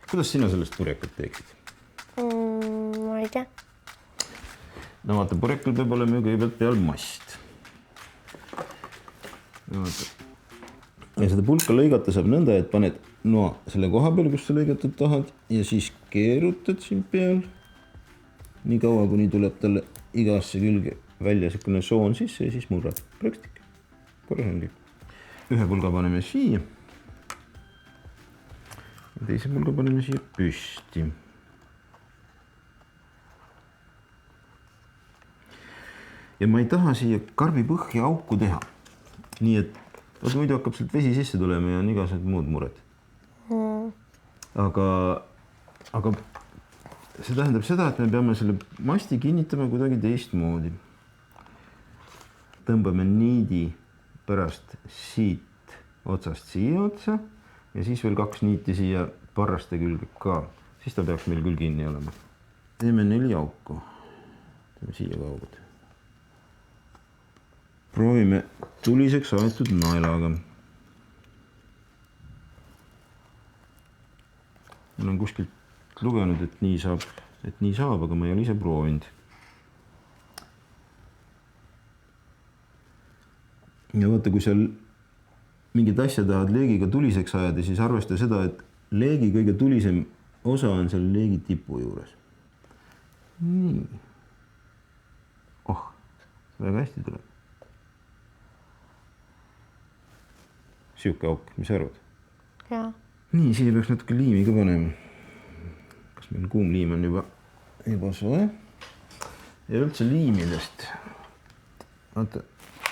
Kuidas sina sellest purjekat teeksid? Ma ei tea. No vaata, purjekal peab olema ju kõigepealt peal mast. No, ja seda pulka lõigata saab nõnda, et paned noa selle koha peale, kus sa lõigatud tahad ja siis keerutad siin peal. Nii kaua, kuni tuleb talle igasse külge välja selline soon sisse ja siis murrad. Prõkstik. Korras ongi. Ühe pulga paneme siia. Ja teise pulga paneme siia püsti. Ja ma ei taha siia karbi põhja auku teha. Nii et muidu hakkab sealt vesi sisse tulema ja on igased muud mured. Aga see tähendab seda, et me peame selle masti kinnitama kuidagi teistmoodi. Tõmbame niidi pärast siit otsast siia otsa ja siis veel 2 niiti siia parraste külge ka. Siis ta peaks meil küll kinni olema. Teeme 4 auku. Teeme siia kaugud. Proovime tuliseks aetud naelaga. Ma olen kuskilt lugenud, et nii saab, aga ma ei ole ise proovinud. Ja vaata, kui seal mingid asja tahad leegiga tuliseks ajada, siis arvesta seda, et leegi kõige tulisem osa on seal leegi tipu juures. Nii. Väga hästi tuleb. Siuke auk, mis arvad? Jaa. Nii, siia peaks natuke liimi ka panema. Kas meil kuum liim on juba soe? Ja üldse liimidest. Vaata,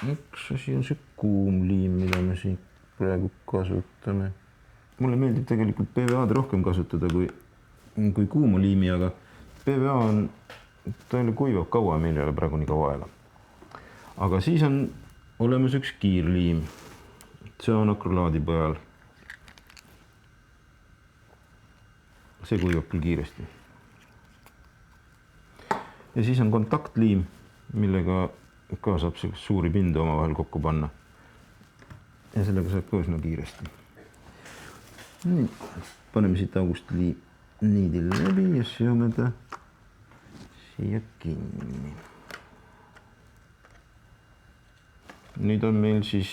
üks asi on see kuum liim, mida me siin praegu kasutame. Mulle meeldib tegelikult PVA-d rohkem kasutada kui kuuma liimi, aga PVA on, ta kuivab kaua, meil ei ole praegu nii kaua aega. Aga siis on olemas üks kiirliim. See on akrolaadi peal. See kuivab küll kiiresti. Ja siis on kontaktliim, millega ka saab suuri pinde oma vahel kokku panna. Ja sellega saab ka üsna kiiresti. Nii, paneme siit august niidil läbi ja seome ta siia kinni. Nüüd on meil siis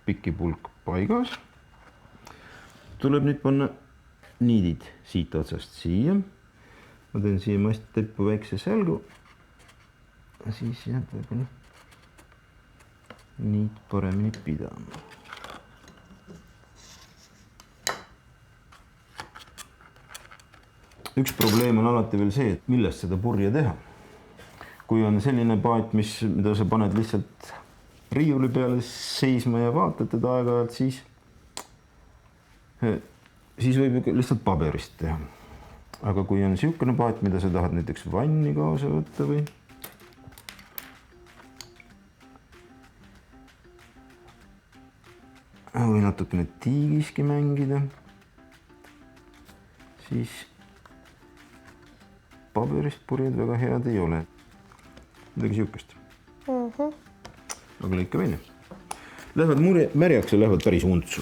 pikipulk paigas. Tuleb nüüd panna niidid siit otsast siia. Ma teen siia mast teppu väikse sälgu. Ja siis jääb võib-olla niid paremini pidama. Üks probleem on alati veel see, et millest seda purje teha. Kui on selline paat, mida sa paned lihtsalt riiuli peale seisma ja vaatad teda aeg-ajalt, siis võib lihtsalt paberist teha. Aga kui on siukene paat, mida sa tahad näiteks vanni kaasa võtta või natukene tiigiski mängida, siis paberist purjed väga head ei ole. Midagi siukest. Aga lõika välja. Lähevad märjaks ja lähevad päris untsu.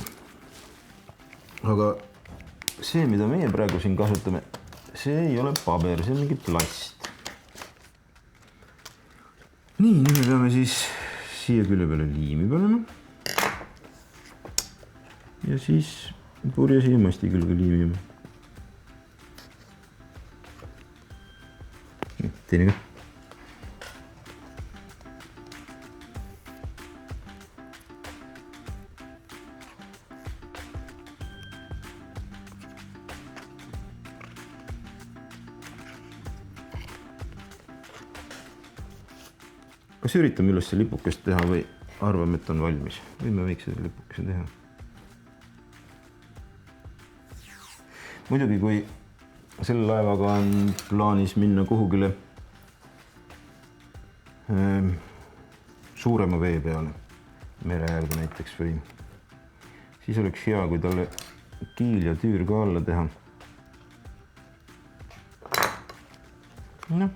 Aga see, mida meie praegu siin kasutame, see ei ole paber, see on mingi plast. Nii, nüüd me peame siis siia külje peale liimi panema. Ja siis purje siia masti külge liimima. Teine ka. Kas üritame üles lipukest teha või arvame, et on valmis? Või me võiks seda lipukese teha? Muidugi, kui selle laevaga on plaanis minna kuhugile suurema vee peale, mere äärde näiteks või, siis oleks hea, kui talle kiil ja tüür ka alla teha. Noh,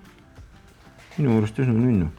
minu juurest üsna nünnu.